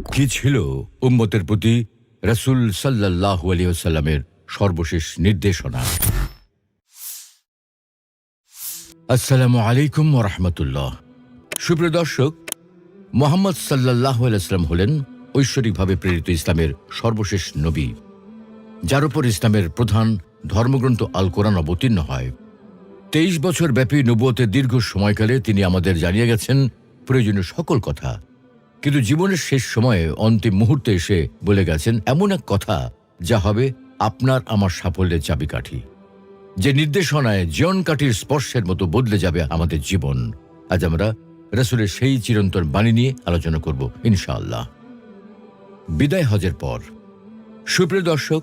কি ছিল উম্মতের প্রতি রাসূল সাল্লাল্লাহু আলাইহি ওয়াসাল্লামের সর্বশেষ নির্দেশনা? আসসালামু আলাইকুম ওয়া রাহমাতুল্লাহ। সুপ্রিয় দর্শক, মুহাম্মদ সাল্লাল্লাহু আলাইহি ওয়াসাল্লাম হলেন ঐশ্বরিকভাবে প্রেরিত ইসলামের সর্বশেষ নবী, যার উপর ইসলামের প্রধান ধর্মগ্রন্থ আল কোরআন অবতীর্ণ হয়। 23 বছর ব্যাপী নবুয়তের দীর্ঘ সময়কালে তিনি আমাদের জানিয়ে গেছেন প্রয়োজনীয় সকল কথা, কিন্তু জীবনের শেষ সময়ে অন্তিম মুহূর্তে এসে বলে গেছেন এমন এক কথা যা হবে আপনার আমার সাফল্যের চাবিকাঠি, যে নির্দেশনায় জীবন কাঠির স্পর্শের মতো বদলে যাবে আমাদের জীবন। আজ আমরা রাসূলের সেই চিরন্তন বাণী নিয়ে আলোচনা করব ইনশাআল্লাহ। বিদায় হজের পর। সুপ্রিয় দর্শক,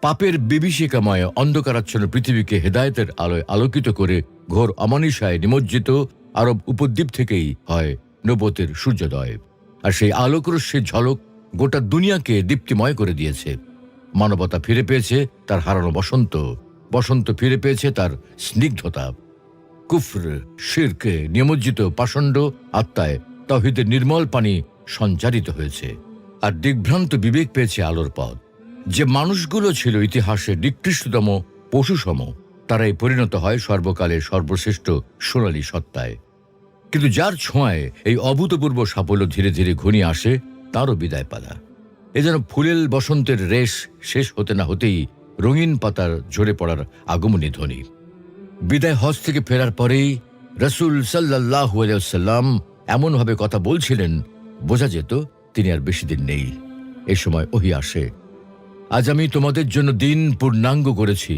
পাপের বিভীষিকাময় অন্ধকারাচ্ছন্ন পৃথিবীকে হেদায়েতের আলোয় আলোকিত করে ঘোর অমানিসায় নিমজ্জিত আরব উপদ্বীপ থেকেই হয় নবুয়তের সূর্যোদয়, আর সেই আলোকরশ্মির ঝলক গোটা দুনিয়াকে দীপ্তিময় করে দিয়েছে। মানবতা ফিরে পেয়েছে তার হারানো বসন্ত, বসন্ত ফিরে পেয়েছে তার স্নিগ্ধতা। কুফর শিরকে নিমজ্জিত পাষণ্ড আত্মায় তাওহীদের নির্মল পানি সঞ্চারিত হয়েছে, আর দিগ্ভ্রান্ত বিবেক পেয়েছে আলোর পথ। যে মানুষগুলো ছিল ইতিহাসের নিকৃষ্টতম পশুসম, তারাই পরিণত হয় সর্বকালের সর্বশ্রেষ্ঠ সোনালী সত্তায়। কিন্তু যার ছোঁয়ায় এই অভূতপূর্ব সাফল্য ধীরে ধীরে ঘনিয়ে আসে, তারও বিদায় পালা। এ যেন ফুলেল বসন্তের রেশ শেষ হতে না হতেই রঙিন পাতার ঝরে পড়ার আগমনী ধ্বনি। বিদায় হজ থেকে ফেরার পরেই রাসূল সাল্লাল্লাহু আলাইহি ওয়াসাল্লাম এমনভাবে কথা বলছিলেন, বোঝা যেত তিনি আর বেশি দিন নেই। এ সময় ওহী আসে, আজ আমি তোমাদের জন্য দিন পূর্ণাঙ্গ করেছি,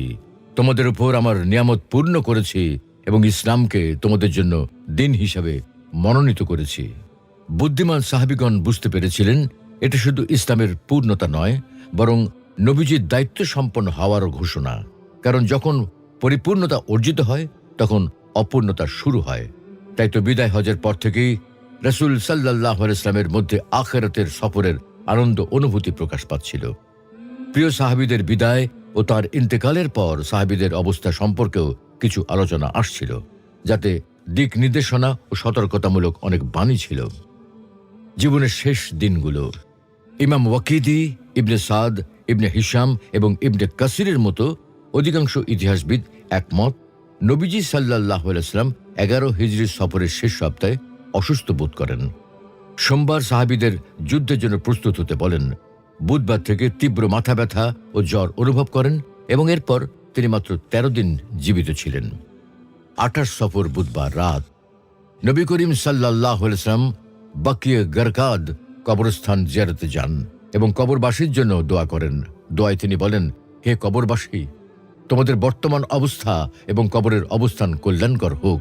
তোমাদের উপর আমার নিয়ামত পূর্ণ করেছি এবং ইসলামকে তোমাদের জন্য দিন হিসাবে মনোনীত করেছি। বুদ্ধিমান সাহাবীগণ বুঝতে পেরেছিলেন এটা শুধু ইসলামের পূর্ণতা নয়, বরং নবীজির দায়িত্ব সম্পন্ন হওয়ারও ঘোষণা। কারণ যখন পরিপূর্ণতা অর্জিত হয়, তখন অপূর্ণতা শুরু হয়। তাই তো বিদায় হজের পর থেকেই রাসূল সাল্লাল্লাহু আলাইহি ওয়াসাল্লামের মধ্যে আখিরাতের সফরের আনন্দ অনুভূতি প্রকাশ পাচ্ছিল। প্রিয় সাহাবীদের বিদায় ও তার ইন্তেকালের পর সাহাবীদের অবস্থা সম্পর্কেও কিছু আলোচনা আসছিল, যাতে দিক নির্দেশনা ও সতর্কতামূলক অনেক বাণী ছিল। জীবনের শেষ দিনগুলো। ইমাম ওয়াকিদি, ইবনে সাদ, ইবনে হিশাম এবং ইবনে কাসিরের মতো অধিকাংশ ইতিহাসবিদ একমত, নবীজি সাল্লাল্লাহু আলাইহি ওয়াসাল্লাম 11 হিজরি সফরের শেষ সপ্তাহে অসুস্থ বোধ করেন। সোমবার সাহাবীদের যুদ্ধের জন্য প্রস্তুত হতে বলেন। বুধবার থেকে তীব্র মাথা ব্যথা ও জ্বর অনুভব করেন এবং এরপর তিনি মাত্র 13 দিন জীবিত ছিলেন। 28 সফর বুধবার রাত নবী করিম সাল্লাল্লাহু আলাইহি ওয়াসাল্লাম বাকিয়ে গারকাদ কবরস্থান জিয়ারতে যান এবং কবরবাসীর জন্য দোয়া করেন। দোয়ায় তিনি বলেন, হে কবরবাসী, তোমাদের বর্তমান অবস্থা এবং কবরের অবস্থান কল্যাণকর হোক,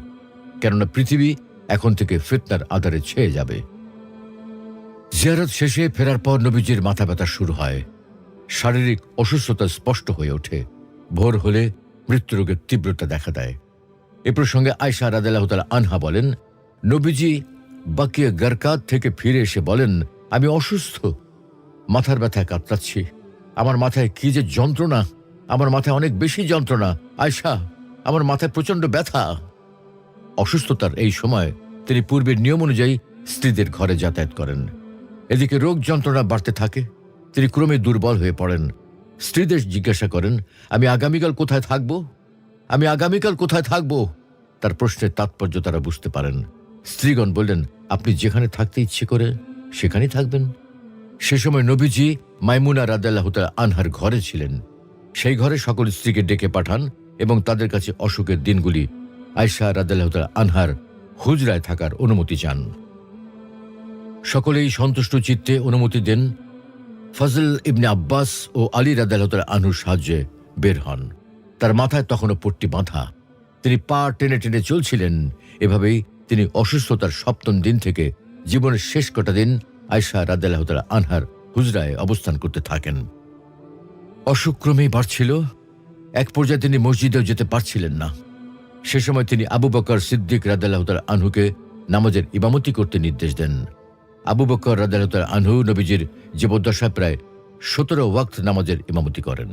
কেননা পৃথিবী এখন থেকে ফিতনার আধারে ছেয়ে যাবে। জিয়ারত শেষে ফেরার পর নবীজির মাথা ব্যথা শুরু হয়। শারীরিক অসুস্থতা স্পষ্ট হয়ে ওঠে। ভোর হলে মৃত্যুরোগের তীব্রতা দেখা দেয়। এ প্রসঙ্গে আয়েশা রাদিয়াল্লাহু তাআলা আনহা বলেন, নবীজি বাকিয়ে গারকাদ থেকে ফিরে এসে বলেন, আমি অসুস্থ, মাথার ব্যথায় কাতরাচ্ছি। আমার মাথায় কি যে যন্ত্রণা, আমার মাথায় অনেক বেশি যন্ত্রণা। আয়েশা, আমার মাথায় প্রচণ্ড ব্যথা। অসুস্থতার এই সময় তিনি পূর্বের নিয়ম অনুযায়ী স্ত্রীদের ঘরে যাতায়াত করেন। এদিকে রোগ যন্ত্রণা বাড়তে থাকে, তিনি ক্রমে দুর্বল হয়ে পড়েন। স্ত্রীদের জিজ্ঞাসা করেন, আমি আগামীকাল কোথায় থাকব? আমি আগামীকাল কোথায় থাকব? তার প্রশ্নের তাৎপর্য তারা বুঝতে পারেন। স্ত্রীগণ বললেন, আপনি যেখানে থাকতে ইচ্ছে করে সেখানেই থাকবেন। সে সময় নবীজি মাইমুনা রাদিয়াল্লাহু তাআলা আনহার ঘরে ছিলেন। সেই ঘরে সকল স্ত্রীকে ডেকে পাঠান এবং তাদের কাছে অসুখের দিনগুলি আয়েশা রাদিয়াল্লাহু তাআলা আনহার হুজরায় থাকার অনুমতি চান। সকলেই সন্তুষ্ট চিত্তে অনুমতি দেন। ফজল ইবনে আব্বাস ও আলী রাদিয়াল্লাহু তাআলা আনহুর সাহায্যে বের হন। তার মাথায় তখনও পট্টি বাঁধা। তিনি পা টেনে টেনে চলছিলেন। এভাবেই তিনি অসুস্থতার 7ম দিন থেকে জীবনের শেষ কটা দিন আয়েশা রাদিয়াল্লাহু তাআলা আনহার হুজরায় অবস্থান করতে থাকেন। অসুখ ক্রমেই বাড়ছিল। এক পর্যায়ে তিনি মসজিদেও যেতে পারছিলেন না। সে সময় তিনি আবু বকর সিদ্দিক রাদিয়াল্লাহু তাআলা আনহুকে নামাজের ইমামতি করতে নির্দেশ দেন। আবু বকর রাদিয়াল্লাহু তাআলা আনহু নবীজির জীবদ্দশায় প্রায় 17 ওয়াক্ত নামাজের ইমামতি করেন।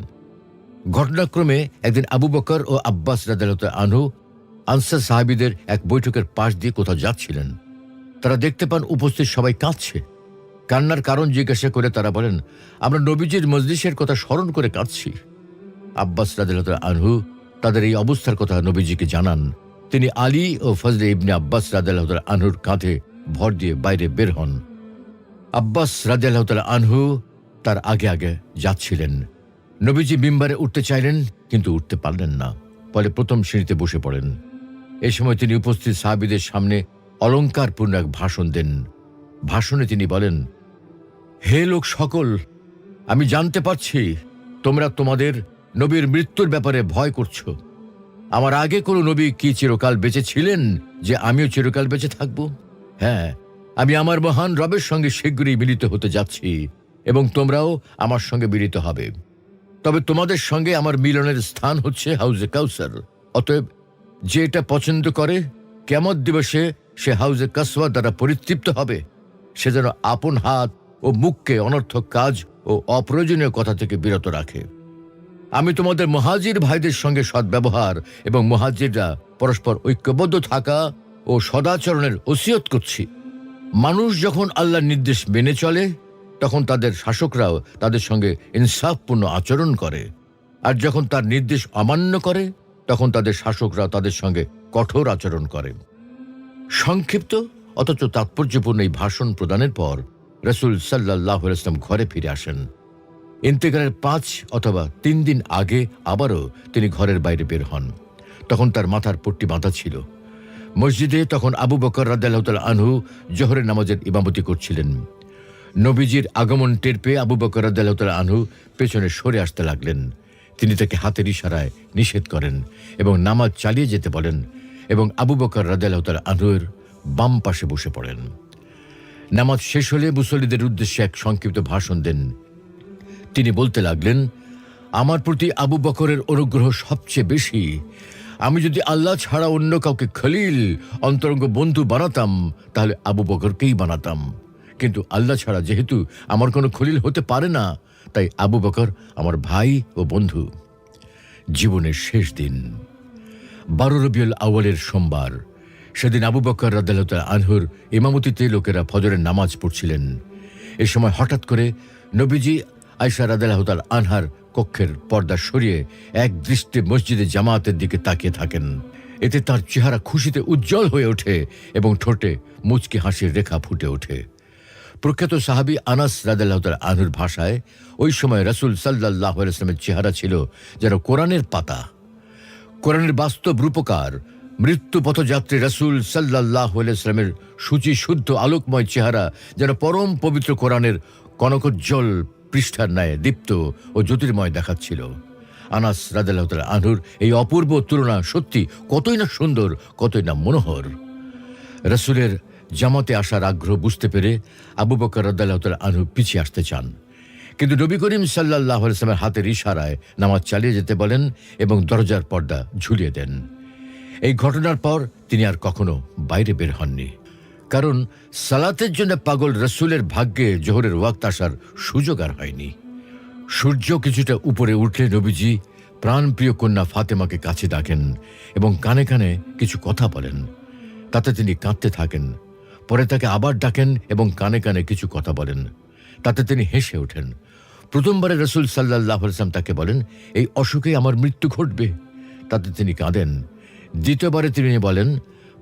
ঘটনাক্রমে একদিন আবু বকর ও আব্বাস রাদিয়াল্লাহু তাআলা আনহু আনসার সাহাবীদের এক বৈঠকের পাশ দিয়ে কোথাও যাচ্ছিলেন। তারা দেখতে পান উপস্থিত সবাই কাঁদছে। কান্নার কারণ জিজ্ঞাসা করে তারা বলেন, আমরা নবীজির মজলিসের কথা স্মরণ করে কাঁদছি। আব্বাস রাদিয়াল্লাহু আনহু তাদের এই অবস্থার কথা নবীজিকে জানান। তিনি আলী ও ফজলে ইবনে আব্বাস রাদিয়াল্লাহু আনহুর কাঁধে ভর দিয়ে বাইরে বের হন। আব্বাস রাদিয়াল্লাহু আনহু তার আগে আগে যাচ্ছিলেন। নবীজি মিম্বারে উঠতে চাইলেন, কিন্তু উঠতে পারলেন না। ফলে প্রথম শ্রেণীতে বসে পড়েন। এই সময় তিনি উপস্থিত সাহাবীদের সামনে অলঙ্কারপূর্ণ এক ভাষণ দেন। ভাষণে তিনি বলেন, হে লোক সকল, আমি জানতে পারছি তোমরা তোমাদের নবীর মৃত্যুর ব্যাপারে ভয় করছো। আমার আগে কোনো নবী কি চিরকাল বেঁচে ছিলেন যে আমিও চিরকাল বেঁচে থাকব? হ্যাঁ, আমি আমার মহান রবের সঙ্গে শীঘ্রই মিলিত হতে যাচ্ছি এবং তোমরাও আমার সঙ্গে মিলিত হবে। তবে তোমাদের সঙ্গে আমার মিলনের স্থান হচ্ছে হাউজে কাউসার। অতএব যে এটা পছন্দ করে, কিয়ামত দিবসে সে হাউজে কাসওয়া দ্বারা পরিতৃপ্ত হবে। সে যেন আপন হাত ও মুখকে অনর্থক কাজ ও অপ্রয়োজনীয় কথা থেকে বিরত রাখে। আমি তোমাদের মুহাজির ভাইদের সঙ্গে সদ্ব্যবহার এবং মুহাজিররা পরস্পর ঐক্যবদ্ধ থাকা ও সদাচরণের ওসিয়ত করছি। মানুষ যখন আল্লাহর নির্দেশ মেনে চলে, তখন তাদের শাসকরাও তাদের সঙ্গে ইনসাফপূর্ণ আচরণ করে, আর যখন তার নির্দেশ অমান্য করে, তখন তাদের শাসকরাও তাদের সঙ্গে কঠোর আচরণ করে। সংক্ষিপ্ত অথচ তাৎপর্যপূর্ণ এই ভাষণ প্রদানের পর রাসূল সাল্লাল্লাহু আলাইহি ওয়াসাল্লাম ঘরে ফিরে আসেন। ইন্তেকালের 5 অথবা 3 দিন আগে আবারও তিনি ঘরের বাইরে বের হন। তখন তার মাথার পট্টি বাঁধা ছিল। মসজিদে তখন আবু বকর রাদিয়াল্লাহু তাআলা আনহু জোহরের নামাজের ইমামতি করছিলেন। নবীজির আগমন টের পেয়ে আবু বকর রাদিয়াল্লাহু তাআলা আনহু পেছনে সরে আসতে লাগলেন। তিনি তাকে হাতের ইশারায় নিষেধ করেন এবং নামাজ চালিয়ে যেতে বলেন এবং আবু বকর রাদিয়াল্লাহু তাআলা আনহুর বাম পাশে বসে পড়েন। নামাজ শেষ হলে মুসল্লিদের উদ্দেশ্যে এক সংক্ষিপ্ত ভাষণ দেন। তিনি বলতে লাগলেন, আমার প্রতি আবু বকরের অনুগ্রহ সবচেয়ে বেশি। আমি যদি আল্লাহ ছাড়া অন্য কাউকে খলিল, অন্তরঙ্গ বন্ধু বানাতাম, তাহলে আবু বকরকেই বানাতাম। কিন্তু আল্লাহ ছাড়া যেহেতু আমার কোনো খলিল হতে পারে না, তাই আবু বকর আমার ভাই ও বন্ধু। জীবনের শেষ দিন 12 রবিউল আউয়ালের সোমবার। সেদিন আবু বকর রাদিয়াল্লাহু তাআলা আনহুর ইমামতিতে লোকেরা ফজরের নামাজ পড়ছিলেন। এ সময় হঠাৎ করে নবীজি আয়েশা রাদিয়াল্লাহু তাআলা আনহার কক্ষের পর্দা সরিয়ে এক দৃষ্টি মসজিদে জামাতের দিকে তাকিয়ে থাকেন। এতে তার চেহারা খুশিতে উজ্জ্বল হয়ে ওঠে এবং ঠোঁটে মুচকি হাসির রেখা ফুটে ওঠে। প্রখ্যাত সাহাবী আনাস রাদিয়াল্লাহু তাআলা আনহুর ভাষায়, ওই সময় রাসূল সাল্লাল্লাহু আলাইহি ওয়াসাল্লামের চেহারা ছিল যেন কোরআনের পাতা। কোরআনের বাস্তব রূপকার মৃত্যু পথযাত্রী রাসূল সাল্লাল্লাহু আলাইহি ওয়াসাল্লামের সূচি শুদ্ধ আলোকময় চেহারা যেন পরম পবিত্র কোরআনের কনকোজ্জ্বল পৃষ্ঠার ন্যায় দীপ্ত ও জ্যোতির্ময় দেখাচ্ছিল। আনাস রাদিয়াল্লাহু তাআলা আনহুর এই অপূর্ব তুলনা সত্যি কতই না সুন্দর, কতই না মনোহর। রাসূলের জামাতে আসার আগ্রহ বুঝতে পেরে আবু বকর রাদিয়াল্লাহু তাআলা আনহু পিছিয়ে আসতে চান, কিন্তু নবী করিম সাল্লাল্লাহু আলাইহি ওয়াসাল্লামের হাতের ইশারায় নামাজ চালিয়ে যেতে বলেন এবং দরজার পর্দা ঝুলিয়ে দেন। এই ঘটনার পর তিনি আর কখনো বাইরে বের হননি, কারণ সালাতের জন্য পাগল রাসূলের ভাগ্যে জোহরের ওয়াক্ত আসার সুযোগ আর হয়নি। সূর্য কিছুটা উপরে উঠলে নবীজি প্রাণপ্রিয় কন্যা ফাতেমাকে কাছে ডাকেন এবং কানে কানে কিছু কথা বলেন। তাতে তিনি কাঁদতে থাকেন। পরে তাকে আবার ডাকেন এবং কানে কানে কিছু কথা বলেন। তাতে তিনি হেসে ওঠেন। প্রথমবারে রাসূল সাল্লাল্লাহু আলাইহি ওয়াসাল্লাম তাকে বলেন, এই অসুখে আমার মৃত্যু ঘটবে। তাতে তিনি কাঁদেন। দ্বিতীয়বারে তিনি বলেন,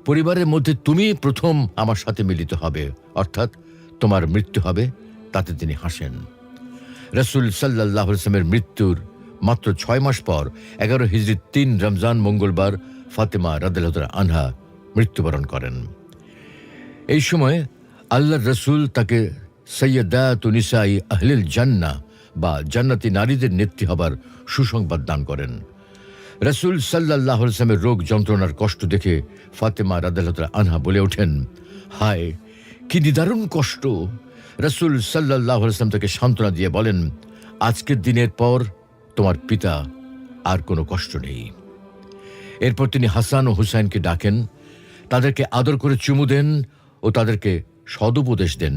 পরিবারের মধ্যে তুমি প্রথম আমার সাথে মিলিত হবে, অর্থাৎ তোমার মৃত্যু হবে। তাতে তিনি হাসেন। রাসূল সাল্লাল্লাহু আলাইহি ওয়াসাল্লামের মৃত্যুর মাত্র 6 মাস পর 11 হিজরি 3 রমজান মঙ্গলবার ফাতেমা রাদিয়াল্লাহু তাআলা আনহা মৃত্যুবরণ করেন। এই সময় আল্লাহর রাসূল তাকে সাইয়্যিদাতুন নিসাই আহলিল জান্নাহ বা জান্নাতি নারীদের নেত্রী হবার সুসংবাদ দান করেন। রাসূল সাল্লাল্লাহু আলাইহি ওয়াসাল্লামের রোগ যন্ত্রণার কষ্ট দেখে ফাতেমা রাদিয়াল্লাহু তাআলা আনহা বলে ওঠেন, হায় কি নিদারুণ কষ্ট। রাসূল সাল্লাল্লাহু আলাইহি ওয়াসাল্লাম তাকে সান্ত্বনা দিয়ে বলেন, আজকের দিনের পর তোমার পিতা আর কোনো কষ্ট নেই। এরপর তিনি হাসান ও হুসাইনকে ডাকেন, তাদেরকে আদর করে চুমু দেন ও তাদেরকে সদুপদেশ দেন।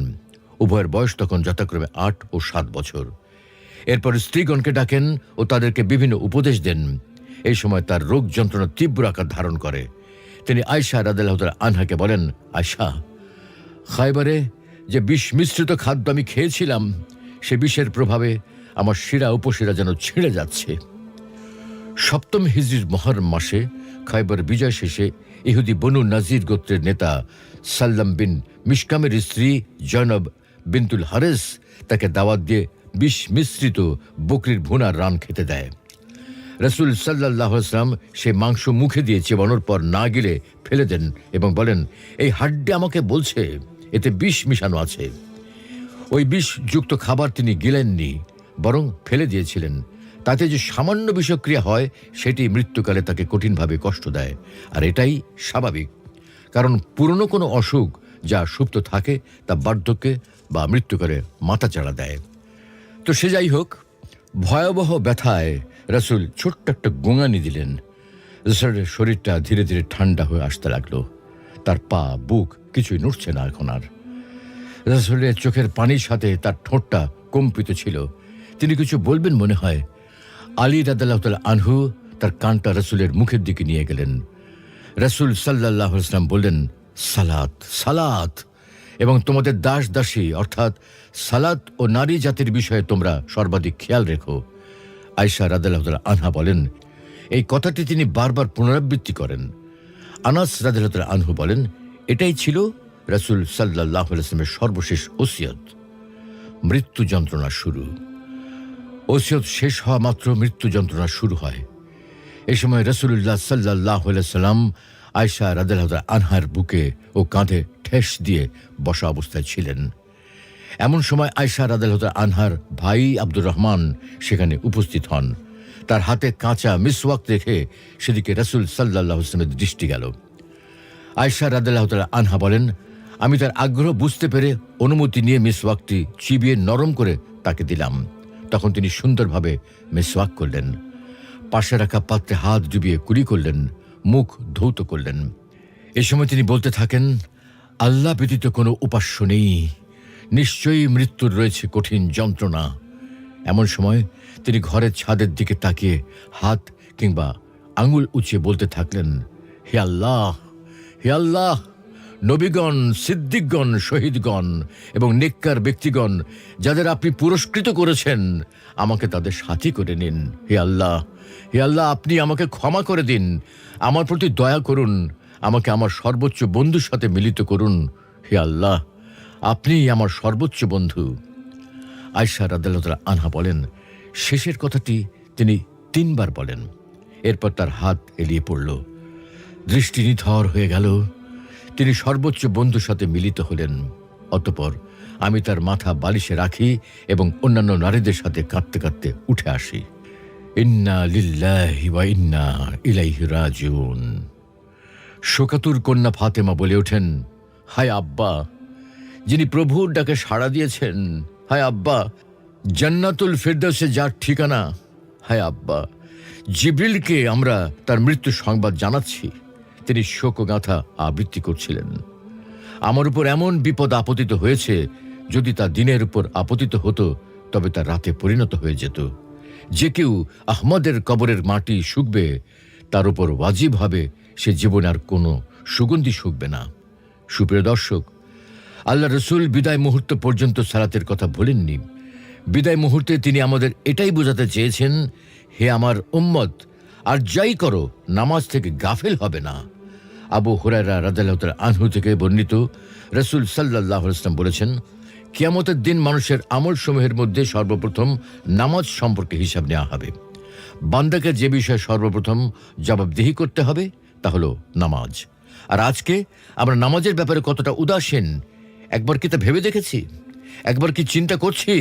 উভয়ের বয়স তখন যথাক্রমে 8 ও 7 বছর। এরপর স্ত্রীগণকে ডাকেন ও তাদেরকে বিভিন্ন উপদেশ দেন। এই সময় তার রোগ যন্ত্রণা তীব্র আকার ধারণ করে। তিনি আয়েশা রাদিয়াল্লাহু তাআলা আনহাকে বলেন, আয়েশা, খায়বারে যে বিষ মিশ্রিত খাদ্য আমি খেয়েছিলাম, সে বিষের প্রভাবে আমার শিরা উপশিরা যেন ছিঁড়ে যাচ্ছে। 7ম হিজরির মহরম মাসে খায়বার বিজয় শেষে ইহুদি বনু নাজির গোত্রের নেতা সাল্লাম বিন মিশকামের স্ত্রী জয়নব বিনতুল হারেস তাকে দাওয়াত দিয়ে বিষ মিশ্রিত বকরির ভুনার রান খেতে দেয়। রাসূল সাল্লাল্লাহু আলাইহি ওয়াসাল্লাম সে মাংস মুখে দিয়ে চেবানোর পর না গিলে ফেলে দেন এবং বলেন, এই হাড্ডি আমাকে বলছে এতে বিষ মিশানো আছে। ওই বিষযুক্ত খাবার তিনি গিলেননি, বরং ফেলে দিয়েছিলেন। তাতে যে সামান্য বিষক্রিয়া হয় সেটি মৃত্যুকালে তাকে কঠিনভাবে কষ্ট দেয়। আর এটাই স্বাভাবিক, কারণ পুরনো কোনো অসুখ যা সুপ্ত থাকে তা বার্ধক্যে বা মৃত্যুকালে মাথাচাড়া দেয়। তো সে যাই হোক, ভয়াবহ ব্যথায় রাসূল ছোট্ট একটা গোঙানি দিলেন। রাসূলের শরীরটা ধীরে ধীরে ঠান্ডা হয়ে আসতে লাগলো। তার পা বুক কিছুই নড়ছে না এখন আর। রাসূলের চোখের পানির সাথে তার ঠোঁটটা কম্পিত ছিল। তিনি কিছু বলবেন মনে হয়। আলী রাদিয়াল্লাহু তাআলা আনহু তার কানটা রাসূলের মুখের দিকে নিয়ে গেলেন। রাসূল সাল্লাল্লাহু আলাইহি ওয়াসাল্লাম বললেন, সালাত সালাত, এবং তোমাদের দাস দাসী অর্থাৎ সালাত ও নারী জাতির বিষয়ে তোমরা সর্বাধিক খেয়াল রেখো। আয়েশা রাদিয়াল্লাহু তাআলা আনহা বলেন, এই কথাটি তিনি বারবার পুনরাবৃত্তি করেন। আনাস রাদিয়াল্লাহু তাআলা আনহু বলেন, এটাই ছিল রাসূল সাল্লাল্লাহু আলাইহি ওয়াসাল্লামের সর্বশেষ ওসিয়ত। মৃত্যু যন্ত্রণা শুরু। ওসিয়ত শেষ হওয়া মাত্র মৃত্যু যন্ত্রণা শুরু হয়। এই সময় রাসূলুল্লাহ সাল্লাল্লাহু আলাইহি ওয়াসাল্লাম আয়েশা রাদিয়াল্লাহু তাআলা আনহার বুকে ও কাঁধে ঠেস দিয়ে বসা অবস্থায় ছিলেন। এমন সময় আয়েশা রাদিয়াল্লাহু তাআলা আনহার ভাই আব্দুর রহমান সেখানে উপস্থিত হন। তার হাতে কাঁচা মিসওয়াক রেখে সেদিকে রাসূল সাল্লাল্লাহু আলাইহি ওয়াসাল্লামের দৃষ্টি গেল। আয়েশা রাদিয়াল্লাহু তাআলা আনহা বলেন, আমি তার আগ্রহ বুঝতে পেরে অনুমতি নিয়ে মিসওয়াকটি চিবিয়ে নরম করে তাকে দিলাম। তখন তিনি সুন্দরভাবে মিসওয়াক করলেন। পাশে রাখা পাত্রে হাত ডুবিয়ে কুলি করলেন, মুখ ধৌত করলেন। এ সময় তিনি বলতে থাকেন, আল্লাহ ব্যতীত কোনো উপাস্য নেই, নিশ্চয়ই মৃত্যুর রয়েছে কঠিন যন্ত্রণা। এমন সময় তিনি ঘরের ছাদের দিকে তাকিয়ে হাত কিংবা আঙুল উঁচিয়ে বলতে থাকলেন, হে আল্লাহ, হে আল্লাহ, নবীগণ, সিদ্দিকগণ, শহীদগণ এবং নেককার ব্যক্তিগণ যাদের আপনি পুরস্কৃত করেছেন, আমাকে তাদের সাথী করে নিন। হে আল্লাহ, হে আল্লাহ, আপনি আমাকে ক্ষমা করে দিন, আমার প্রতি দয়া করুন, আমাকে আমার সর্বোচ্চ বন্ধুর সাথে মিলিত করুন। হে আল্লাহ, আপনি আমার সর্বোচ্চ বন্ধু। আয়েশা রাদিয়াল্লাহু তাআলা আনহা বলেন, শেষের কথাটি তিনি 3 বার বলেন। এরপর তার হাত এলিয়ে পড়ল, দৃষ্টি নিথর হয়ে গেল। তিনি সর্বোচ্চ বন্ধুর সাথে মিলিত হলেন। অতঃপর আমি তার মাথা বালিশে রাখি এবং অন্যান্য নারীদের সাথে কাঁদতে কাঁদতে উঠে আসি। ইন্না লিল্লাহি ওয়া ইন্না ইলাইহি রাজিউন। শোকাতুর কন্যা ফাতেমা বলে ওঠেন, হায় আব্বা, যিনি প্রভুর ডাকে সাড়া দিয়েছেন, হায় আব্বা, জান্নাতুল ফেরদাউসে যার ঠিকানা, হায় আব্বা, জিবরিলকে আমরা তার মৃত্যু সংবাদ জানাচ্ছি। তিনি শোকগাথা আবৃত্তি করছিলেন। আমার উপর এমন বিপদ আপতিত হয়েছে, যদি তা দিনের উপর আপতিত হতো তবে তা রাতে পরিণত হয়ে যেত। যে কেউ আহমদের কবরের মাটি শুকবে, তার উপর ওয়াজিব হবে সে জীবনে আর কোনো সুগন্ধি শুকবে না। সুপ্রিয় দর্শক, আল্লাহ রসুল বিদায় মুহূর্ত পর্যন্ত সালাতের কথা বলেননি। বিদায় মুহূর্তে তিনি আমাদের এটাই বোঝাতে চেয়েছেন, হে আমার উম্মত, আর যাই করো নামাজ থেকে গাফেল হবে না। আবু হুরায়রা রাদিয়াল্লাহু তাআলা আনহু থেকে বর্ণিত, রাসূল সাল্লাল্লাহু আলাইহি ওয়াসাল্লাম বলেছেন, কিয়ামতের দিন মানুষের আমলসমূহের মধ্যে সর্বপ্রথম নামাজ সম্পর্কে হিসাব নেওয়া হবে। বান্দাকে যে বিষয়ে সর্বপ্রথম জবাবদিহি করতে হবে তা হলো নামাজ। আর আজকে আমরা নামাজের ব্যাপারে কতটা উদাসীন, একবার কি তা ভেবে দেখেছি? একবার কি চিন্তা করছি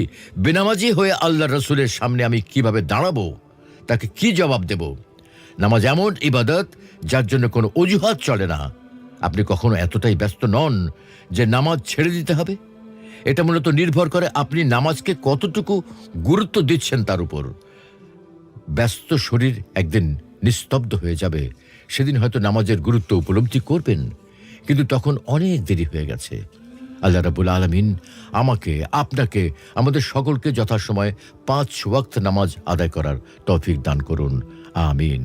বেনামাজি হয়ে আল্লাহর রাসূলের সামনে আমি কিভাবে দাঁড়াবো, তাকে কি জবাব দেব? নামাজ এমন ইবাদত যার জন্য কোনো অজুহাত চলে না। আপনি কখনো এতটাই ব্যস্ত নন যে নামাজ ছেড়ে দিতে হবে? এটা মূলত নির্ভর করে আপনি নামাজকে কতটুকু গুরুত্ব দিচ্ছেন তার উপর। ব্যস্ত শরীর একদিন নিস্তব্ধ হয়ে যাবে, সেদিন হয়তো নামাজের গুরুত্ব উপলব্ধি করবেন, কিন্তু তখন অনেক দেরি হয়ে গেছে। আল্লাহ রাব্বুল আলামিন আমাকে, আপনাকে, আমাদের সকলকে যথাসময়ে 5 ওয়াক্ত নামাজ আদায় করার তৌফিক দান করুন। আমিন।